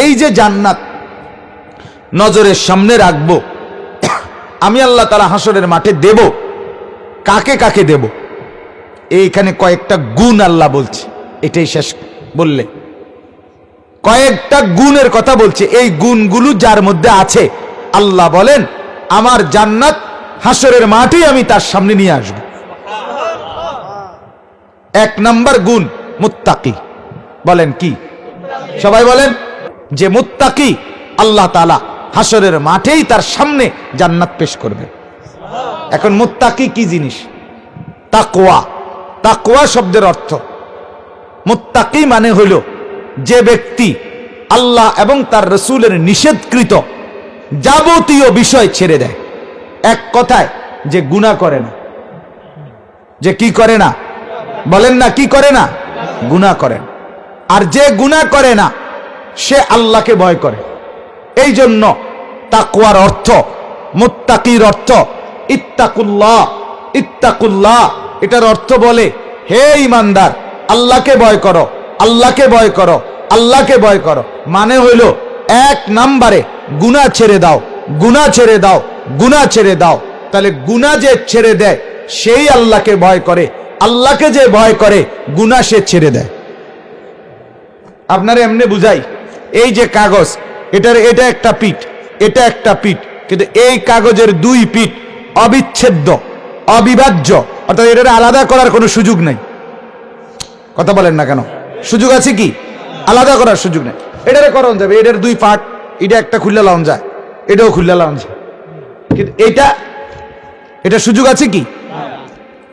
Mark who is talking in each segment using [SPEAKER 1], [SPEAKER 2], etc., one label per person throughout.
[SPEAKER 1] এই যে জান্নাত নজরের সামনে রাখবো, আমি আল্লাহ তাআলা হাসরের মাঠে দেব, কাকে কাকে দেব? এইখানে কয়েকটা গুণ আল্লাহ বলছে, এটাই শেষ বললে কয়েকটা গুণের কথা বলছে। এই গুণগুলো যার মধ্যে আছে, আল্লাহ বলেন আমার জান্নাত হাসরের মাঠেই আমি তার সামনে নিয়ে আসব। এক নাম্বার গুণ মুত্তাকি। বলেন কি? সবাই বলেন যে মুত্তাকি আল্লাহ তাআলা হাসরের মাঠেই তার সামনে জান্নাত পেশ করবে। এখন মুত্তাকি কি জিনিস? তাকওয়া। তাকওয়া শব্দের অর্থ, মুত্তাকি মানে হইল যে ব্যক্তি আল্লাহ এবং তার রাসূলের নিষেধকৃত যাবতীয় বিষয় ছেড়ে দেয়। এক কথায় যে গুনাহ করে না। যে কি করে না? বলেন না, কি করে না? গুনাহ করে। আর যে গুনাহ করে না সে আল্লাহকে ভয় করে। এই জন্য তাকওয়ার অর্থ, মুত্তাকির অর্থ ইত্তাকুল্লাহ। ইত্তাকুল্লাহ এটার অর্থ বলে হে ঈমানদার, আল্লাহকে ভয় করো, আল্লাহকে ভয় করো, আল্লাহকে ভয় করো। মানে হইল এক নম্বরে গুনাহ ছেড়ে দাও, গুনাহ ছেড়ে দাও, গুনাহ ছেড়ে দাও। তাহলে গুনাহ যে ছেড়ে দেয় সেই আল্লাহকে ভয় করে, আল্লাহকে যে ভয় করে গুনাহ সে ছেড়ে দেয়। আপনারা এমনি বুঝাই, এই যে কাগজ, এটা একটা পিঠ, এটা একটা পিঠ, কিন্তু এই কাগজের দুই পিঠ অবিচ্ছেদ্য, অবিভাজ্য, অর্থাৎ এটা আলাদা করার কোনো সুযোগ নেই। কথা বলেন না কেন? সুযোগ আছে কি? আলাদা করার সুযোগ নেই। এটারে করণ যাবে, এটার দুই পার্ট, এটা একটা খুললে লাউন যায়, এটাও খুললে লাউন যায়, কিন্তু এটা সুযোগ আছে কি?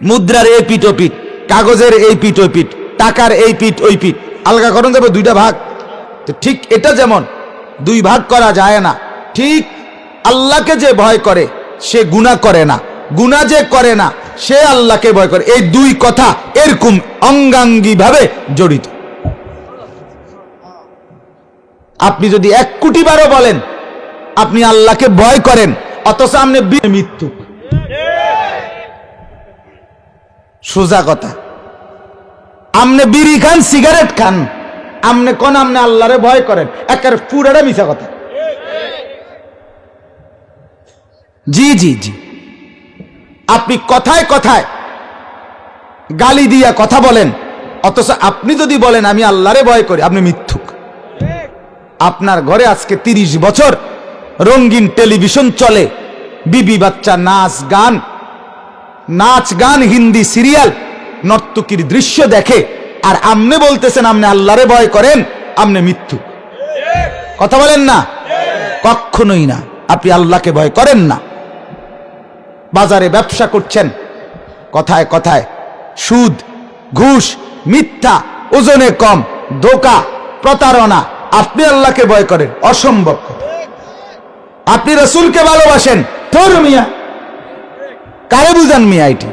[SPEAKER 1] মুদ্রার এই পিঠ ও পিঠ, কাগজের এই পিঠ ওই পিঠ, টাকার এই পিঠ ওই পিঠ, আলগা করণ যাবে দুইটা ভাগ। তো ঠিক এটা যেমন দুই ভাগ করা যায় না, ঠিক আল্লাহকে যে ভয় করে সে গুনাহ করে না, গুনাহ যে করে না সে আল্লাহকে ভয় করে। এই দুই কথা এরকম অঙ্গাঙ্গী ভাবে জড়িত। আপনি যদি 1 কোটি বারও বলেন আপনি আল্লাহকে ভয় করেন, অথচ আপনি মৃত্যু, সোজা কথা। আপনি বিড়ি খান, সিগারেট খান, আপনি কোন আপনি আল্লাহরে ভয় করেন, একেবারে পুরাটা মিছা কথা। জি জি জি, আপনি কথায় কথায় গালি দিয়া কথা বলেন, অথচ আপনি যদি বলেন আমি আল্লাহরে ভয় করি, আপনি মিথ্যুক। আপনার ঘরে আজকে 30 বছর রঙিন টেলিভিশন চলে, বিবি বাচ্চা নাচ গান, হিন্দি সিরিয়াল, নর্তকীর দৃশ্য দেখে, আর আপনি বলতেছেন আপনি আল্লাহরে ভয় করেন, আপনি মিথ্যুক। কথা বলেন না? কখনোই না, আপনি আল্লাহকে ভয় করেন না। বাজারে ব্যবসা করছেন, কথায় কথায় সুদ, ঘুষ, মিথ্যা, ওজনে কম, ধোঁকা, প্রতারণা, আপনি আল্লাহকে ভয় করেন, অসম্ভব। আপনি রাসূলকে ভালোবাসেন, তোর মিয়া কারে বুঝান? মিয়া এটি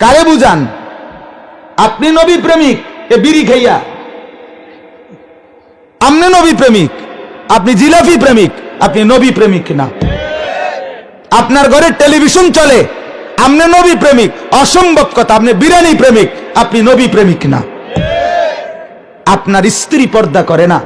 [SPEAKER 1] কারে বুঝান? আপনি নবী প্রেমিক, এ বিড়ি খাইয়া আপনি নবী প্রেমিক, আপনি জিলাপি প্রেমিক, আপনি নবী প্রেমিক না। আপনার ঘরে টেলিভিশন চলে, আপনি নবী প্রেমিক, অসম্ভব কথা। আপনি বিরিয়ানি প্রেমিক, আপনি নবী প্রেমিক না। আপনার স্ত্রী পর্দা করে না,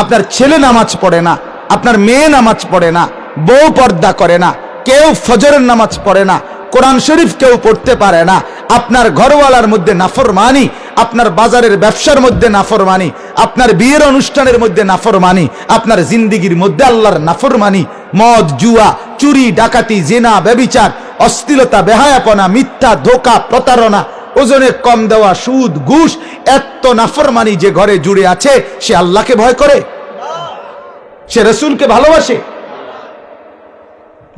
[SPEAKER 1] আপনার ছেলে নামাজ পড়ে না, আপনার মেয়ে নামাজ পড়ে না, বউ পর্দা করে না, কেউ ফজরের নামাজ পড়ে না, কোরআন শরীফ কেউ পড়তে পারে না, আপনার ঘরওয়ালার মধ্যে নাফরমানি, আপনার বাজারের ব্যবসার মধ্যে নাফরমানি, আপনার বিয়ের অনুষ্ঠানের মধ্যে নাফরমানি, আপনার জিন্দিগির মধ্যে আল্লাহর নাফরমানি, মদ, জুয়া, চুরি, ডাকাতি, জিনা, ব্যভিচার, অশ্লীলতা, বেহায়াপনা, মিথ্যা, ধোঁকা, প্রতারণা, ওজনে কম দেওয়া, সুদ, ঘুষ, এত নাফরমানি যে ঘরে জুড়ে আছে, সে আল্লাহকে ভয় করে? সে রাসূলকে ভালোবাসে?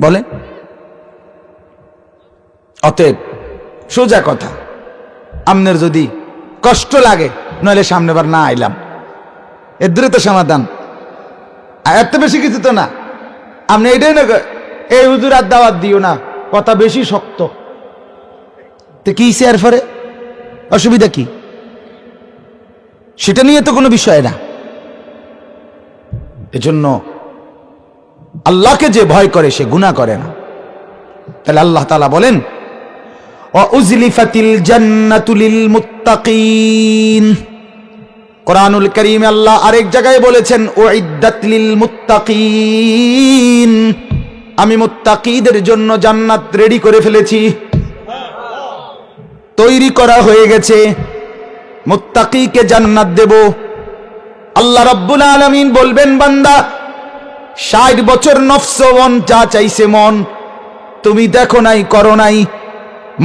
[SPEAKER 1] বলে। অতএব সোজা কথা, আপনার যদি কষ্ট লাগে, নইলে সামনেবার না আইলাম, এর দ্রুত সমাধান। এত বেশি কিছু তো না। আপনি এটাই না, এই হুজুর আর দাওয়াত দিও না, কথা বেশি শক্ত, তো কি শেয়ার করে অসুবিধা কি? সেটা নিয়ে তো কোনো বিষয় না। এজন্য আল্লাহকে যে ভয় করে সে গুনাহ করে না। তাহলে আল্লাহ তাআলা বলেন ওয়া উজলিফাতিল জান্নাতু লিল মুত্তাকিন, কোরআনুল কারীমে আল্লাহ আরেক জায়গায় বলেছেন উইদ্দাত লিল মুত্তাকিন, আমি মুত্তাকিদের জন্য জান্নাত রেডি করে ফেলেছি, তৈরি করা হয়ে গেছে, মুত্তাকিকে জান্নাত দেব। আল্লাহ রাব্বুল আলামিন বলবেন বান্দা 60 বছর নফস মন যা চাইছে মন তুমি দেখো নাই, করো নাই।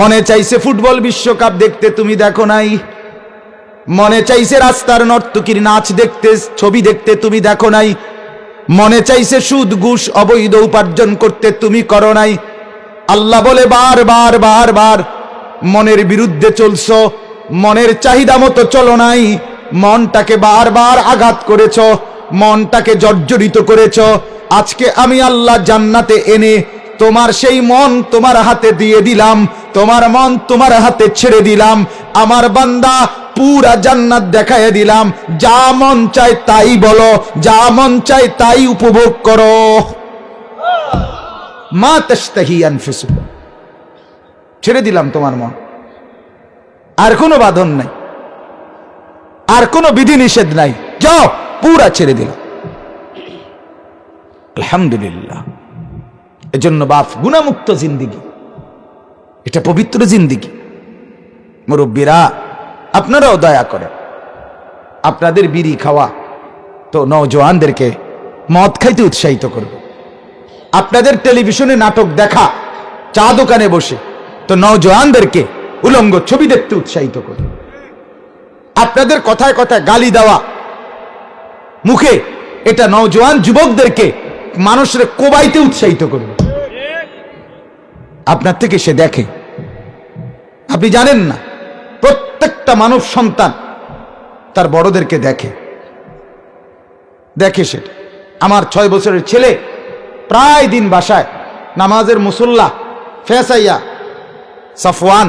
[SPEAKER 1] মনে চাইছে ফুটবল বিশ্বকাপ দেখতে, তুমি দেখো নাই। মনে চাইছে রাস্তার নর্তকীর নাচ দেখতে, ছবি দেখতে, তুমি দেখো নাই। মনে চাইছে সুদ ঘুষ অবৈধ উপার্জন করতে, তুমি করো নাই। আল্লাহ বলে বারবার বারবার মনের বিরুদ্ধে চলছো, মনের চাহিদা মতো চলো নাই, মনটাকে বারবার আঘাত করেছো, মনটাকে জর্জরিত করেছো। আজকে আমি আল্লাহ জান্নাতে এনে তোমার সেই মন তোমার হাতে দিয়ে দিলাম, তোমার মন তোমার হাতে ছেড়ে দিলাম। আমার বান্দা পুরা জান্নাত দেখাইয়া দিলাম, যা মন চায় তাই বলো, যা মন চায় তাই উপভোগ করো। মা তাশতাহি আনফুসুকুম, ছেড়ে দিলাম তোমার মন, আর কোনো বাঁধন নাই, আর কোনো বিধি নিষেধ নাই, যাও পুরা ছেড়ে দিলাম। আলহামদুলিল্লাহ। এজন্য বাপ গুনাহমুক্ত জিন্দিগি, এটা পবিত্র জিন্দিগি। মুরব্বীরা আপনারাও দয়া করেন, আপনাদের বিড়ি খাওয়া তো নওজোয়ানদেরকে মদ খাইতে উৎসাহিত করবে। আপনাদের টেলিভিশনে নাটক দেখা, চা দোকানে বসে তো নওজোয়ানদেরকে উলঙ্গ ছবি দেখতে উৎসাহিত করবে। আপনাদের কথায় কথায় গালি দেওয়া মুখে, এটা নওজোয়ান যুবকদেরকে মানুষের কোবাইতে উৎসাহিত করবে। আপনার থেকে সে দেখে, আপনি জানেন না, প্রত্যেকটা মানব সন্তান তার বড়দেরকে দেখে দেখে সেটা। আমার 6 বছরের ছেলে প্রায় দিন বাসায় নামাজের মুসল্লা ফেসাইয়া সাফওয়ান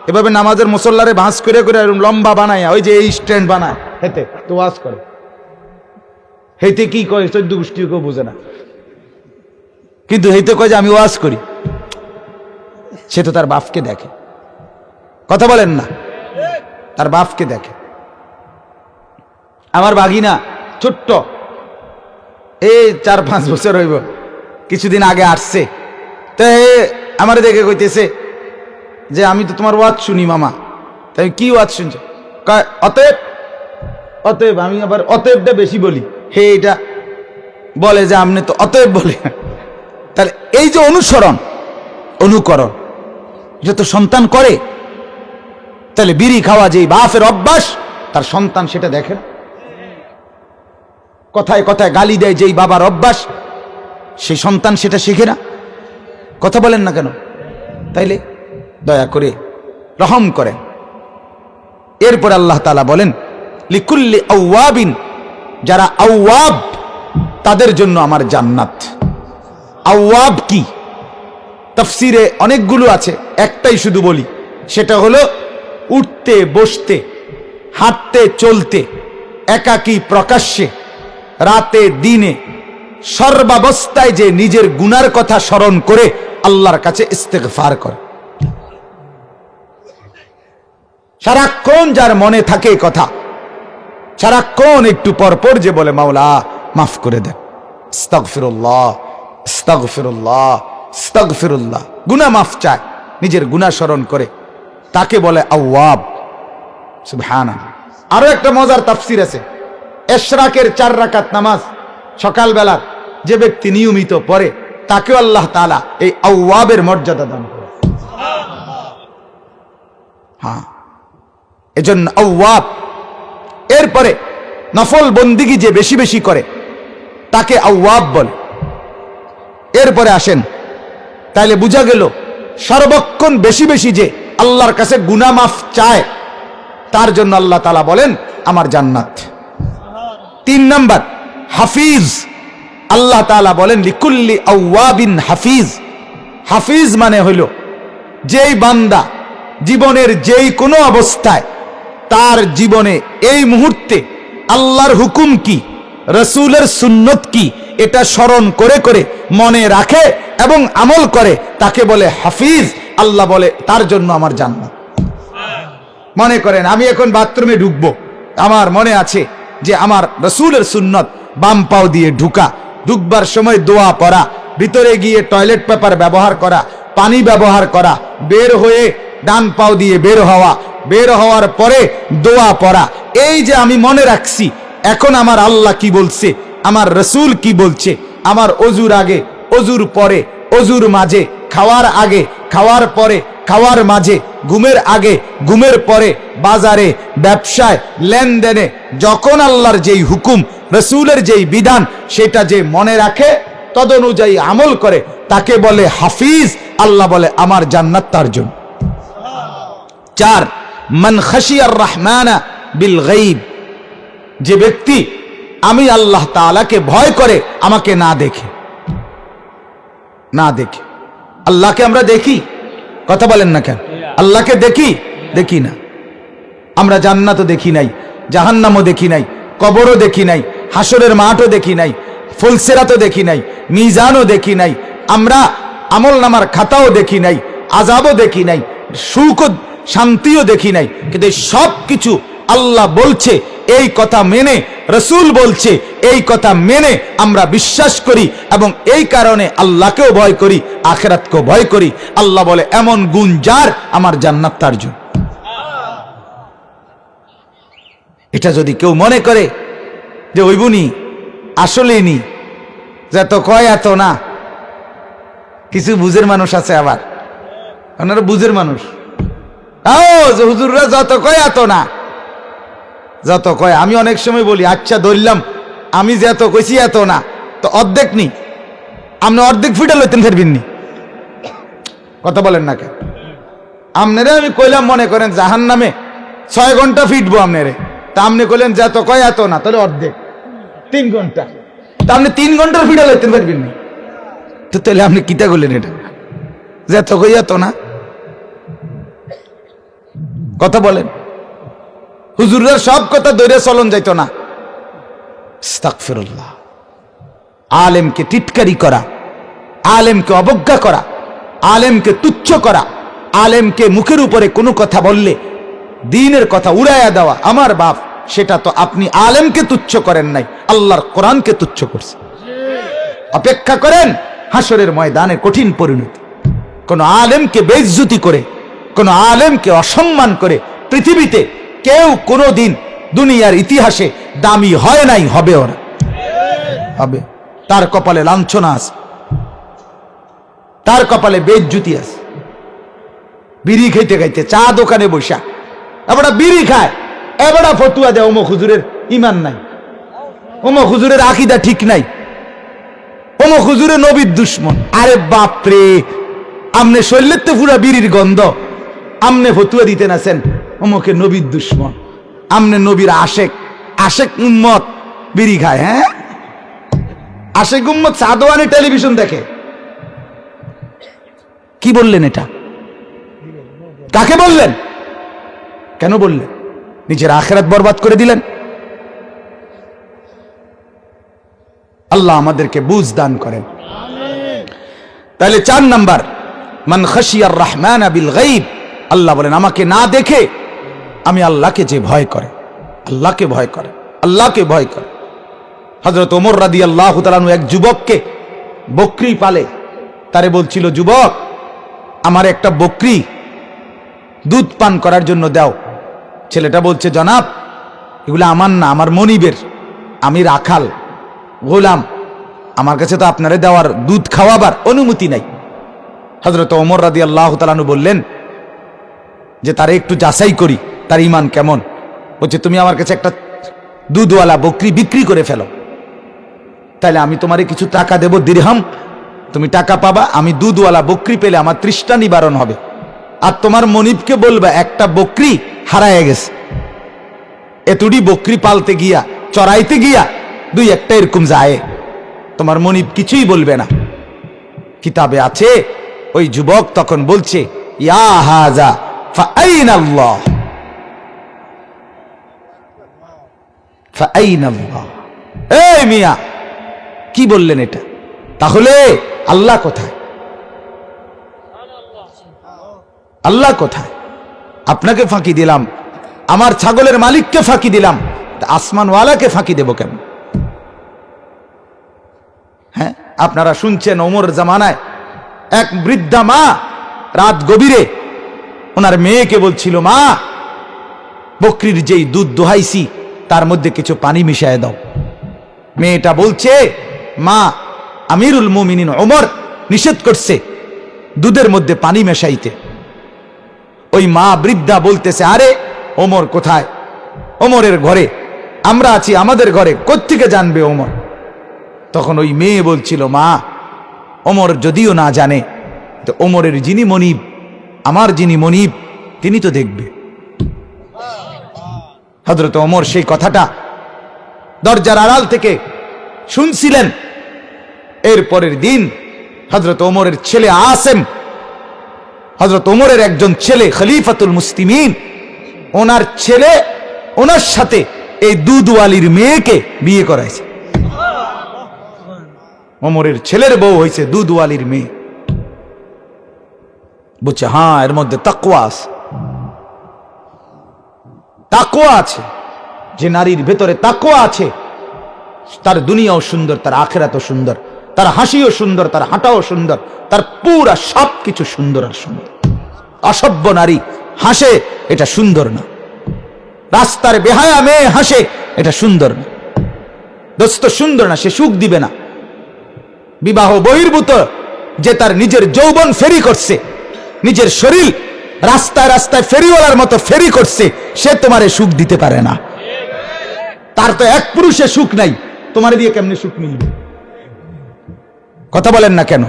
[SPEAKER 1] এভাবে নামাজের মুসল্লারে ভাঁজ করে করে লম্বা বানাইয়া, ওই যে এই স্ট্যান্ড বানায়, হেতে তো ওয়াজ করে, হেতে কি করে 14 গোষ্ঠী কেউ বোঝে না, কিন্তু হেতে কয় যে আমি ওয়াজ করি। সে তো তার বাপকে দেখে, কথা বলেন না, তার বাপকে দেখে। আমার বাগিনা ছোট্ট, এই 4-5 বছর হইব, কিছুদিন আগে আসছে, তো আমার দেখে কইতেছে যে আমি তো তোমার ওয়াজ শুনি মামা। তাই কি ওয়াজ শুনছো? অতএব অতএব, আমি আবার অতএবটা বেশি বলি, হে এটা বলে যে আপনি তো অতএব বলে। তাহলে এই যে অনুসরণ অনুকরণ এটা তো সন্তান করে। তাহলে বিড়ি খাওয়া যেই বাপের অভ্যাস, তার সন্তান সেটা দেখে না। কথায় কথায় গালি দেয় যেই বাবার অভ্যাস, সেই সন্তান সেটা শিখে না। কথা বলেন না কেন? তাইলে দয়া করে রহম করেন। এরপর আল্লাহ তাআলা বলেন লিকুল্লি আওয়াবিন, যারা আওয়াব তাদের জন্য আমার জান্নাত। আওয়াব কি? তাফসিরে অনেকগুলো আছে, একটাই শুধু বলি, সেটা হলো উঠতে বসতে হাঁটতে চলতে একাকী প্রকাশ্যে রাতে দিনে সর্বাবস্থায় যে নিজের গুনার কথা স্মরণ করে আল্লাহর কাছে ইস্তেগফার করে। সারাক্ষণ যার মনে থাকে কথা, সারাক্ষণ একটু পর পর যে বলে মাওলা মাফ করে দেন, আস্তাগফিরুল্লাহ আস্তাগফিরুল্লাহ আস্তাগফিরুল্লাহ, গুনাহ মাফ চায়, নিজের গুনাহ স্মরণ করে, তাকে বলে আওয়াব। সুবহানাল্লাহ। আরো একটা মজার তাফসীর আছে, ইশরাকের 4 রাকাত নামাজ সকালবেলার যে ব্যক্তি নিয়মিত পড়ে তাকেও আল্লাহ তাআলা এই আওয়াবের মর্যাদা দান করে। হ্যাঁ, এজন্য আওয়াব। এরপরে নফল বন্দিগি যে বেশি বেশি করে তাকে আওয়াব বলে। এরপরে আসেন, তাইলে বোঝা গেল সর্বক্ষণ বেশি বেশি যে আল্লাহর কাছে গুনাহ মাফ চায় তার জন্য আল্লাহ তাআলা বলেন আমার জান্নাত। 3 নাম্বার হাফিজ, আল্লাহ তাআলা বলেন লিকুল্লি আওয়াবিন হাফিজ। হাফিজ মানে হইল যেই বান্দা জীবনের যেই কোনো অবস্থায় তার জীবনে এই মুহূর্তে আল্লাহর হুকুম কি, রাসূলের সুন্নত কি, এটা স্মরণ করে করে মনে রাখে এবং আমল করে, তাকে বলে হাফিজ। আল্লাহ বলে তার জন্য আমার জান্নাত। মনে করেন আমি এখন বাথরুমে ঢুকবো, আমার মনে আছে যে আমার রসুলের সুন্নত বাম পাও দিয়ে ঢুকবার সময় দোয়া পড়া, ভিতরে গিয়ে টয়লেট পেপার ব্যবহার করা, পানি ব্যবহার করা, বের হয়ে ডান পাও দিয়ে বের হওয়া, বের হওয়ার পরে দোয়া পড়া। এই যে আমি মনে রাখছি, এখন আমার আল্লাহ কি বলছে, আমার রসুল কি বলছে, আমার অজুর আগে, অজুর পরে, অজুর মাঝে, খাওয়ার আগে, খাওয়ার পরে, খাওয়ার মাঝে, ঘুমের আগে, ঘুমের পরে, বাজারে, ব্যবসায়, লেনদেনে, যখন আল্লাহর যেই হুকুম, রসুলের যেই বিধান, সেটা যে মনে রাখে, তদনুযায়ী আমল করে, তাকে বলে হাফিজ। আল্লাহ বলে আমার জান্নাত তার জন্য। 4, মান খাশিয়ার রহমানা বিল গায়ব, যে ব্যক্তি আমি আল্লাহ তাআলাকে ভয় করে আমাকে না দেখে। আল্লাহকে আমরা দেখি? কথা বলেন না কেন? আল্লাহকে দেখি না। আমরা জান্নাতও দেখি নাই, জাহান্নামও দেখি নাই, কবরও দেখি নাই, হাসরের মাঠও দেখি নাই, ফুলসিরাতও দেখি নাই, মিজানও দেখি নাই, আমরা আমল নামার খাতাও দেখি নাই, আযাবও দেখি নাই, সুখ শান্তিও দেখি নাই। কিন্তু সব কিছু আল্লাহ বলছে এই কথা মেনে, রসুল বলছে এই কথা মেনে আমরা বিশ্বাস করি, এবং এই কারণে আল্লাহকেও ভয় করি, আখিরাতকেও ভয় করি। আল্লাহ বলে এমন গুণ যার, আমার জান্নাত তার জন্য। এটা যদি কেউ মনে করে যে ওইবুনি আসলেই নি, যত কয় এত না, কিছু বুঝের মানুষ আছে, আবার ওনারা বুঝের মানুষ, হুজুররা যত কয় এত না, যত কয়। আমি অনেক সময় বলি, আচ্ছা ধরলাম আমি যে এত কইছি এত না, তো অর্ধেক নি, আপনি অর্ধেক ফিটা লইতেন ফেরবিননি। কথা বলেন না কেন? আপনারে আমি কইলাম, মনে করেন জাহান নামে 6 ঘন্টা ফিটবো আপনারে, তা আপনি কইলেন যত কয় এত না, তাহলে অর্ধেক 3 ঘন্টা, তা আপনি 3 ঘন্টার ফিটা লইতেন ফেরবিননি, তো তাহলে আপনি কিতা করলেন? এটা যে এত কই এত না। কথা বলেন, হুজুররা সব কথা ধরে চলন যাইত না। আস্তাগফিরুল্লাহ। আলেমকে টিটকারি করা, আলেমকে অবজ্ঞা করা, আলেমকে তুচ্ছ করা, আলেমকে মুখের উপরে কোনো কথা বললে দ্বীনের কথা উড়াইয়া দেওয়া, আমার বাপ, সেটা তো আপনি আলেমকে তুচ্ছ করেন নাই, আল্লাহর কোরআনকে তুচ্ছ করছেন। অপেক্ষা করেন হাসরের ময়দানে কঠিন পরিণতি। কোন আলেমকে বেইজ্জতি করে, কোন আলেমকে অসম্মান করে পৃথিবীতে কেউ কোনোদিন দুনিয়ার ইতিহাসে দামি হয় নাই, হবে ওরা, হবে। তার কপালে লাঞ্ছনা আছে, তার কপালে বেইজ্জতি আছে। বিড়ি খাইতে খাইতে চা দোকানে বসা এবার বিড়ি খায়, এবার ফতুয়া দেয় অমুক হুজুরের ইমান নাই, অমুক হুজুরের আকীদা ঠিক নাই, অমুক হুজুরের নবীর দুশ্মন। আরে বাপরে, আমনে শরীরের তো পুরা বিড়ির গন্ধ, আমনে ফতুয়া দিতেন আছেন অমুকে নবীর দুশ্মন, আমনে নবীর আশেক উম্মত বিড়ি খায়। হ্যাঁ, আশেক উম্মত সাদওয়ানি টেলিভিশন দেখে। কি বললেন এটা? কাকে বললেন? কেন বললেন? নিজের আখিরাত বরবাদ করে দিলেন। আল্লাহ আমাদেরকে বুঝ দান করেন। তাহলে 4 নাম্বার, মান খাশিয়ার রহমান বিল গায়ব, আল্লাহ বলেন আমাকে না দেখে আমি আল্লাহকে যে ভয় করে, আল্লাহকে ভয় করে, আল্লাহকে ভয় করে। হযরত ওমর রাদিয়াল্লাহু তাআলা আনহু এক যুবককে বকরি পালে, তারে বলছিল, যুবক আমার একটা বকরি দুধ পান করার জন্য দাও। ছেলেটা বলছে, জনাব এগুলো আমার না, আমার মনিবের, আমি রাখাল গোলাম, আমার কাছে তো আপনারে দেওয়ার, দুধ খাওয়াবার অনুমতি নাই। হযরত ওমর রাদিয়াল্লাহু তাআলা আনহু বললেন যে তারে একটু যাচাই করি, তার ঈমান কেমন। বলছে, তুমি আমার কাছে একটা দুধওয়ালা বকরি বিক্রি করে ফেলো, তাহলে আমি তোমারে কিছু টাকা দেব, দিরহাম, তুমি টাকা পাবা, আমি দুধওয়ালা বকরি পেলে আমার তৃষ্ণা নিবারণ হবে। আর তোমার মনিবকে বলবা একটা বকরি হারায় গেছে, এতটি বকরি পালতে গিয়া, চড়াইতে গিয়া 2-1টা এরকম যায়, তোমার মনিব কিছুই বলবে না। কিতাবে আছে, ওই যুবক তখন বলছে, ইয়া হাযা ফাআইনাল্লাহ, ফাআইনাল্লাহ। এই মিয়া কি বললেন এটা? তাহলে আল্লাহ কোথায়? আল্লাহ কোথায়? আপনাকে ফাঁকি দিলাম, আমার ছাগলের মালিককে ফাঁকি দিলাম, আসমানওয়ালাকে ফাঁকি দেব কেন? হ্যাঁ, আপনারা শুনছেন ওমর জামানায় এক বৃদ্ধা মা রাত গভীরে ওনার মেয়েকে বলছিল, মা, বকরির যেই দুধ দোহাইছি তার মধ্যে কিছু পানি মিশিয়ে দাও। মেয়েটা বলছে, মা, আমিরুল মুমিনিন ওমর নিষেধ করছে দুধের মধ্যে পানি মেশাইতে। ওই মা বৃদ্ধা বলতেছে, আরে ওমর কোথায়? ওমরের ঘরে আমরা আছি, আমাদের ঘরে কোত্থেকে জানবে ওমর? তখন ওই মেয়ে বলছিল, মা, ওমর যদিও না জানে তো ওমরের যিনি মনিব, আমার যিনি মনিব, তিনি তো দেখবে। হযরত ওমর সেই কথাটা দরজার আড়াল থেকে শুনছিলেন। এরপরের দিন হযরত ওমরের ছেলে আসেম, হযরত ওমরের একজন ছেলে খলিফাতুল মুসলিমিন, ওনার ছেলে ওনার সাথে এই দুধওয়ালির মেয়েকে বিয়ে করাইছে। ওমরের ছেলের বউ হয়েছে দুধওয়ালির মেয়ে। বুঝছে, হ্যাঁ, এর মধ্যে তাকওয়া আছে। তাকওয়া আছে, যে নারীর ভেতরে তাকওয়া আছে তার দুনিয়াও সুন্দর, তার আখিরাতও সুন্দর, তার হাসিও সুন্দর, তার হাঁটাও সুন্দর, তার পুরা সবকিছু সুন্দর আর সুন্দর। অসভ্য নারী হাসে, এটা সুন্দর না। রাস্তার বেহায়া মেয়ে হাসে, এটা সুন্দর না। দোস্ত, সুন্দর না, সে সুখ দিবে না। বিবাহ বহির্ভূত যে তার নিজের যৌবন ফেরি করছে, নিজের শরীর রাস্তায় রাস্তায় ফেরিওয়ালার মতো ফেরি করছে, সে তোমারে সুখ দিতে পারে না। তার তো এক পুরুষে সুখ নাই, তোমার দিয়ে কেমনে সুখ মিলবে? কথা বলেন না কেন?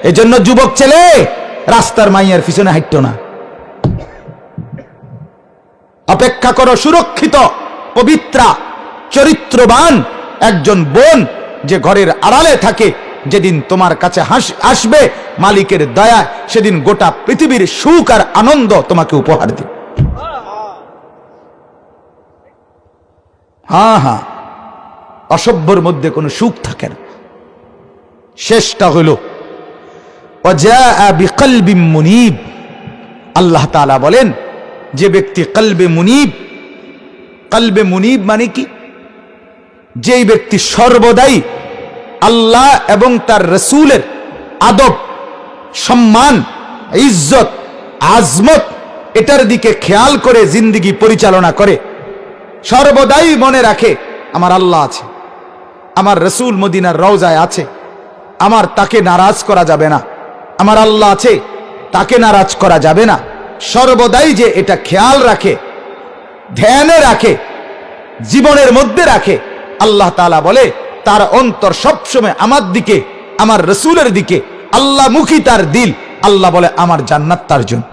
[SPEAKER 1] এজন্য যুবক ছেলে রাস্তার মাইয়ার পিছনে হাঁটতো না। অপেক্ষা করো সুরক্ষিত, পবিত্রা, চরিত্রবান একজন বোন যে ঘরের আড়ালে থাকে। যেদিন তোমার কাছে আসবে মালিকের দয়া, সেদিন গোটা পৃথিবীর সুখ আর আনন্দ তোমাকে উপহার দিবে। হ্যাঁ হ্যাঁ, অসভ্যর মধ্যে কোনো সুখ থাকে না। শেষটা হলো ওয়াজা বিকলবিন মুনীব। আল্লাহ তাআলা বলেন, যে ব্যক্তি কলবে মুনীব মানে কি? যেই ব্যক্তি সর্বদাই আল্লাহ এবং তার রসুলের আদব, সম্মান, ইজ্জত, আজমত এটার দিকে খেয়াল করে জিন্দেগি পরিচালনা করে, সর্বদাই মনে রাখে আমার আল্লাহ আছে, আমার রসুল মদিনার রওজায় আছে, আমার তাকে নারাজ করা যাবে না, আমার আল্লাহ আছে, তাকে নারাজ করা যাবে না। সর্বদাই যে এটা খেয়াল রাখে, ধ্যানে রাখে, জীবনের মধ্যে রাখে, আল্লাহ তাআলা বলে তার অন্তর সবসময় আমার দিকে, আমার রসুলের দিকে, আল্লাহমুখী তার দিল। আল্লাহ বলে আমার জান্নাত তার জন্য।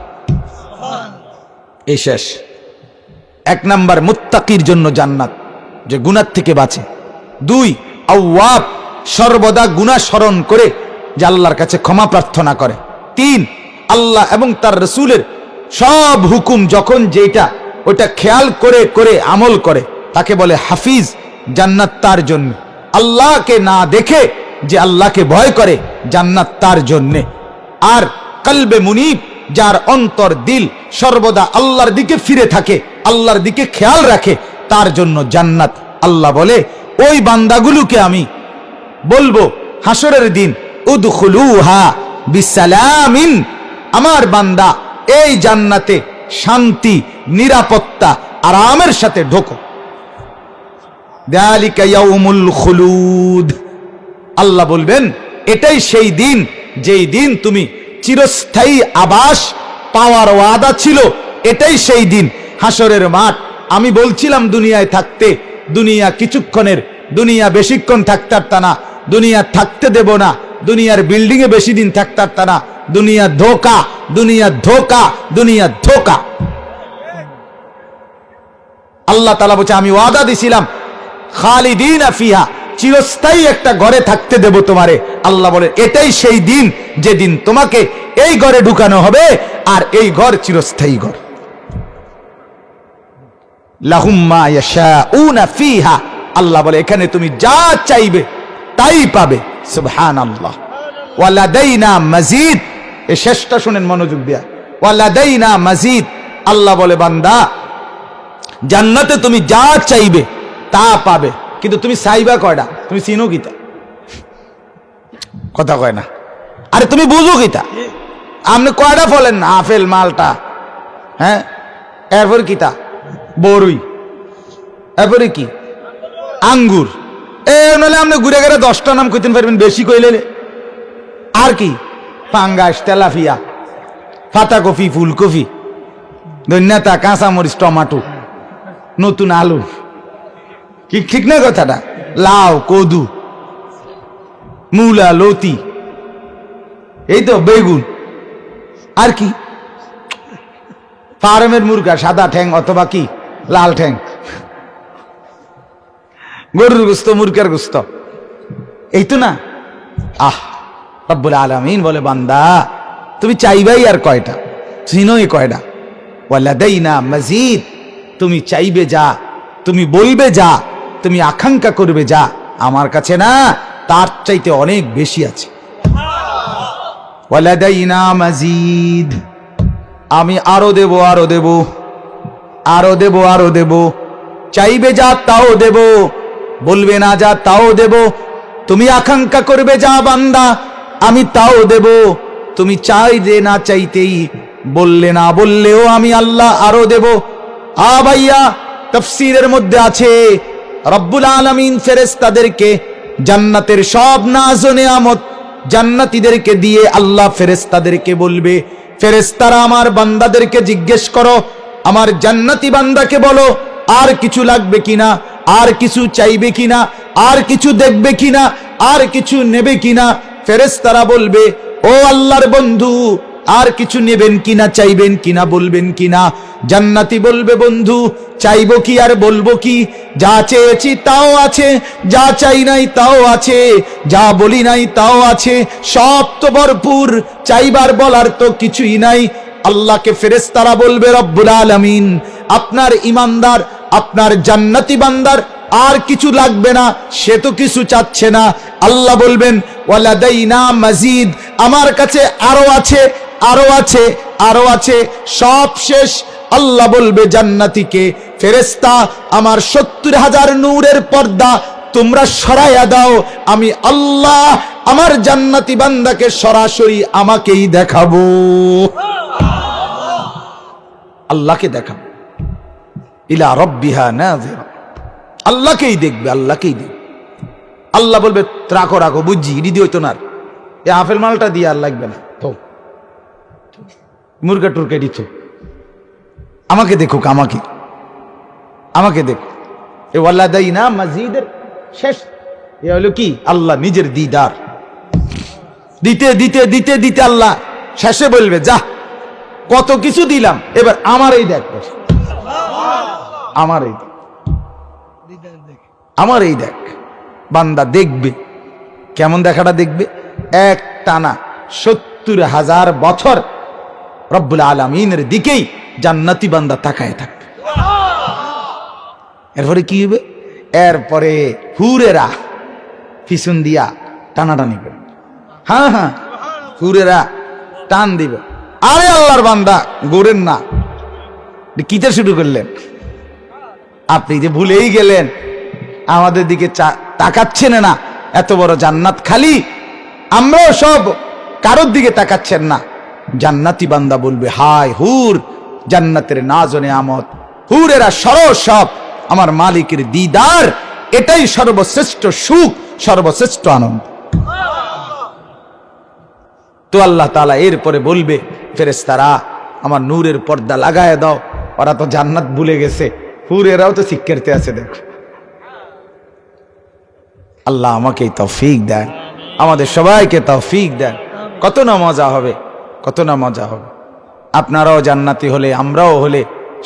[SPEAKER 1] এই শেষ। এক নাম্বার মুত্তাকির জন্য জান্নাত, যে গুনাহ থেকে বাঁচে। দুই, আওয়াব, সর্বদা গুনাহ স্মরণ করে যে আল্লাহর কাছে ক্ষমা প্রার্থনা করে। তিন, আল্লাহ এবং তার রসুলের সব হুকুম যখন যেটা ওটা খেয়াল করে করে আমল করে, তাকে বলে হাফিজ, জান্নাত তার জন্য। আল্লাহকে না দেখে যে আল্লাহকে ভয় করে, জান্নাত তার জন্যে। আর কলবে মুনীব, যার অন্তর দিল সর্বদা আল্লাহর দিকে ফিরে থাকে, আল্লাহর দিকে খেয়াল রাখে, তার জন্য জান্নাত। আল্লাহ বলে ওই বান্দাগুলোকে আমি বলবো হাসরের দিন, উদখুলুহা বিসালামিন, আমার বান্দা এই জান্নাতে শান্তি, নিরাপত্তা, আরামের সাথে ঢোকো। যালিকা ইয়াউমুল খুলুদ। আল্লাহ বলবেন এটাই সেই দিন যেই দিন তুমি চিরস্থায়ী আবাস পাওয়ার ওয়াদা ছিল, এটাই সেই দিন। হাসরের মাঠ। আমি বলছিলাম দুনিয়ায় থাকতে, দুনিয়া কিছুক্ষণের, দুনিয়া বেশিক্ষণ থাকতে পারত না, দুনিয়া থাকতে দেব না, দুনিয়ার বিল্ডিং এ বেশি দিন থাকতে পারত না, দুনিয়া ধোকা, দুনিয়া ধোকা, দুনিয়া ধোকা। আল্লাহ তাআলা বলছে আমি ওয়াদা দিছিলাম খালিদিনা ফিহা, চিরস্থায়ী একটা ঘরে থাকতে দেব তোমারে। আল্লাহ বলে এটাই সেই দিন যেদিন তোমাকে এই ঘরে ঢুকানো হবে, আর এই ঘর চিরস্থায়ী ঘর। লাহুম মা ইয়াশাউনা ফিহা, আল্লাহ বলে এখানে তুমি যা চাইবে তাই পাবে। সুবহানাল্লাহ। ওয়ালাদাইনা মাজিদ, এই শেষটা শুনেন মনোযোগ দিয়া। ওয়ালাদাইনা মাজিদ, আল্লাহ বলে বান্দা জান্নাতে তুমি যা চাইবে তা পাবে, কিন্তু তুমি চাইবা কয়টা? তুমি চিনো কিতা? কথা কয় না। আরে তুমি বুঝো কিতা? আপনি কয়টা ফলেন না? আপেল, মালটা, হ্যাঁ, এরপর কিতা? বড়ই, এরপরে কি? আঙ্গুর। নাহলে আপনি ঘুরে ঘুরে 10টা নাম কইতেন পারবেন, বেশি কইলে। আর কি? পাঙ্গাস, তেলাপিয়া, পাতাকপি, ফুলকপি, ধন্যতা, কাঁচামরিচ, টমাটো, নতুন আলু, কি ঠিক না কথাটা? লাউ, কদু, মূলা, লতি, এই তো বেগুন। আর কি? ফার্মের মুরগা, সাদা ঠ্যাং অথবা কি লাল ঠ্যাং, গরুর গোস্ত, মুরগার গোস্ত, এই তো না? রব্বুল আলামিন বলে, বান্দা তুমি চাইবাই আর কয়টা? চিনোই কয়টা? ওয়ালাদাইনা মাজিদ। তুমি চাইবে যা, তুমি বলবে যা, তুমি আকাঙ্ক্ষা করবে যা, আমার কাছে না তার চাইতে অনেক বেশি আছে। ওয়ালাদাইনা মাজিদ। আমি আরো দেব, আরো দেব, আরো দেব, আরো দেব। চাইবে যা তাও দেব, বলবে না যা তাও দেব। তুমি আকাঙ্ক্ষা করবে যা বান্দা, আমি তাও দেব। তুমি চাইলে না চাইতেই, বললে না বললেও আমি আল্লাহ আরো দেব। ভাইয়া, তাফসীরের মধ্যে আছে রব্বুল আলামিন ফেরেশতাদেরকে জান্নাতের সব নাজ ও নেয়ামত জান্নাতীদেরকে দিয়ে আল্লাহ ফেরেশতাদেরকে বলবে, ফেরেশতারা আমার বান্দাদেরকে জিজ্ঞেস করো, আমার জান্নাতি বান্দাকে বলো আর কিছু লাগবে কিনা, আর কিছু চাইবে কিনা, আর কিছু দেখবে কিনা, আর কিছু নেবে কিনা। ফেরেশতারা বলবে, ও আল্লাহর বন্ধু, আর কিছু নেবেন কিনা, চাইবেন কিনা, বলবেন কিনা? জান্নাতি বলবে, বন্ধু চাইবো কি আর বলবো কি? যা চেয়েছি তাও আছে, যা চাই নাই তাও আছে, যা বলি নাই তাও আছে, সব তো ভরপুর, চাইবার বলার তো কিছুই নাই। আল্লাহকে ফেরেশতারা বলবে, রব্বুল আলামিন আপনার ইমানদার, আপনার জান্নাতি বান্দার আর কিছু লাগবে না, সে তো কিছু চাচ্ছে না। আল্লাহ বলবেন, ওয়ালাদাইনা মাজিদ, আমার কাছে আরো আছে, আরো আছে, আরো আছে, সব শেষ। আল্লাহ বলবে জান্নাতীকে, ফেরেশতা আমার 70,000 নূরের পর্দা তোমরা সরাইয়া দাও, আমি আল্লাহ আমার জান্নাতি বান্দাকে সরাসরি আমাকেই দেখাবো, আল্লাহকে দেখাবো। ইলা রাব্বিহা নাযিরা, আল্লাহকেই দেখবে, আল্লাহকেই দেখবে। আল্লাহ বলবে, রাখো রাখো, বুঝছি, ইডি হইতো না, এ আপেল মালটা দিয়ে আর লাগবে না, তো মুরগা টুরকা দিত, আমাকে দেখুক, আমাকে, আমাকে দেখুক। এ ওয়ালাদাইনা মাজিদের শেষ, এ হলো কি? আল্লাহ নিজের দিদার দিতে দিতে দিতে দিতে আল্লাহ শেষে বলবে, যা কত কিছু দিলাম, এবার আমার এই দেখ, আমার এই দেখ, আমার এই দেখ। বান্দা দেখবে, কেমন দেখাটা দেখবে? এক টানা 70,000 বছর রব্বুল আলামিনের দিকেই জান্নাতি বান্দা তাকায় থাকবে। এরপরে কি হবে? এরপরে হুরেরা পিছন দিয়া টানাটানি করবে, হ্যাঁ হ্যাঁ, হুরেরা টান দিবে। আরে আল্লাহর বান্দা, গোরেন না, কিতে শুরু করলেন? আপনি যে ভুলেই গেলেন, আমাদের দিকে তাকাচ্ছেন না, এত বড় জান্নাত খালি, আমরাও সব কারোর দিকে তাকাচ্ছেন না। জান্নাতি বান্দা বলবে, হায় হুর, জান্নাতের নাজ ও নেয়ামত, হুরেরা সব আমার মালিকের দিদার, এটাই সর্বশ্রেষ্ঠ সুখ, সর্বশ্রেষ্ঠ আনন্দ। তো আল্লাহ তাআলা এরপরে বলবে, ফেরেশতারা আমার নূরের পর্দা লাগায় দাও, ওরা তো জান্নাত ভুলে গেছে, হুরেরাও তো শিক্ষার্থী আছে, দেখো। আল্লাহ আমাকে তৌফিক দেন, আমাদের সবাইকে তৌফিক দেন। কত না মজা হবে, কত না মজা হবে। আপনারাও জান্নাতি হলে, আমরাও হলে,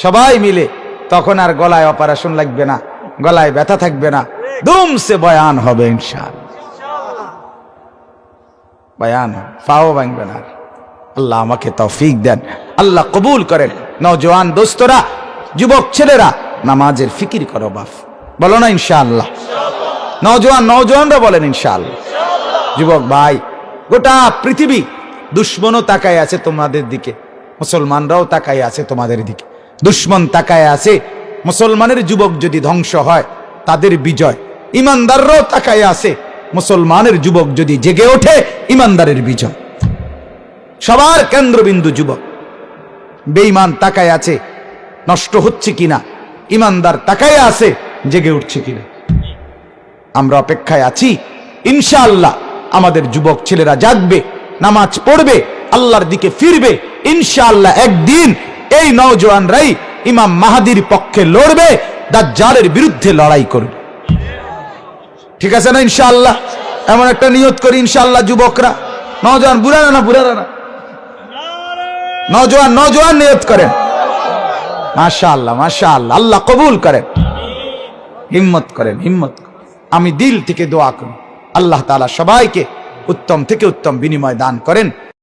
[SPEAKER 1] সবাই মিলে, তখন আর গলায় অপারেশন লাগবে না, গলায় ব্যথা থাকবে না, দুমসে বয়ান হবে ইনশাআল্লাহ, বয়ান ফাও ভাঙবে না। আল্লাহ আমাকে তৌফিক দেন, আল্লাহ কবুল করেন। নওজোয়ান দোস্তরা, যুবক ছেলেরা, নামাজের ফিকির করো বাপ, বলো না ইনশাআল্লাহ। নওজোয়ানরা বলেন ইনশাআল্লাহ। যুবক ভাই, গোটা পৃথিবী দুশ্মনও তাকায় আছে তোমাদের দিকে, মুসলমানরাও তাকায় আছে তোমাদের দিকে। দুশ্মন তাকায় আছে মুসলমানের যুবক যদি ধ্বংস হয় তাদের বিজয়, ইমানদাররাও তাকায় আছে, মুসলমানের যুবক যদি জেগে ওঠে ইমানদারের বিজয়। সবার কেন্দ্রবিন্দু যুবক। বেঈমান তাকায় আছে নষ্ট হচ্ছে কিনা, ইমানদার তাকায় আছে জেগে উঠছে কিনা। আমরা অপেক্ষায় আছি, ইনশাআল্লাহ আমাদের যুবক ছেলেরা জাগবে, নামাজ পড়বে, আল্লাহর দিকে ফিরবে। ইনশাআল্লাহ একদিন এই নওজোয়ানরাই ইমাম মাহাদির পক্ষে লড়বে, দাজ্জালের বিরুদ্ধে লড়াই করবে। ঠিক আছে না? ইনশাআল্লাহ এমন একটা নিয়ত করি ইনশাআল্লাহ যুবকরা, নওজোয়ান, বুড়ারা না, বুড়ারা না, নওজোয়ান নওজোয়ান নিয়ত করেন। মাশাআল্লাহ মাশাআল্লাহ, আল্লাহ কবুল করেন, হিম্মত করেন, হিম্মত। আমি দিল থেকে দোয়া করি আল্লাহ তাআলা সবাইকে উত্তম থেকে উত্তম বিনিময় দান করেন।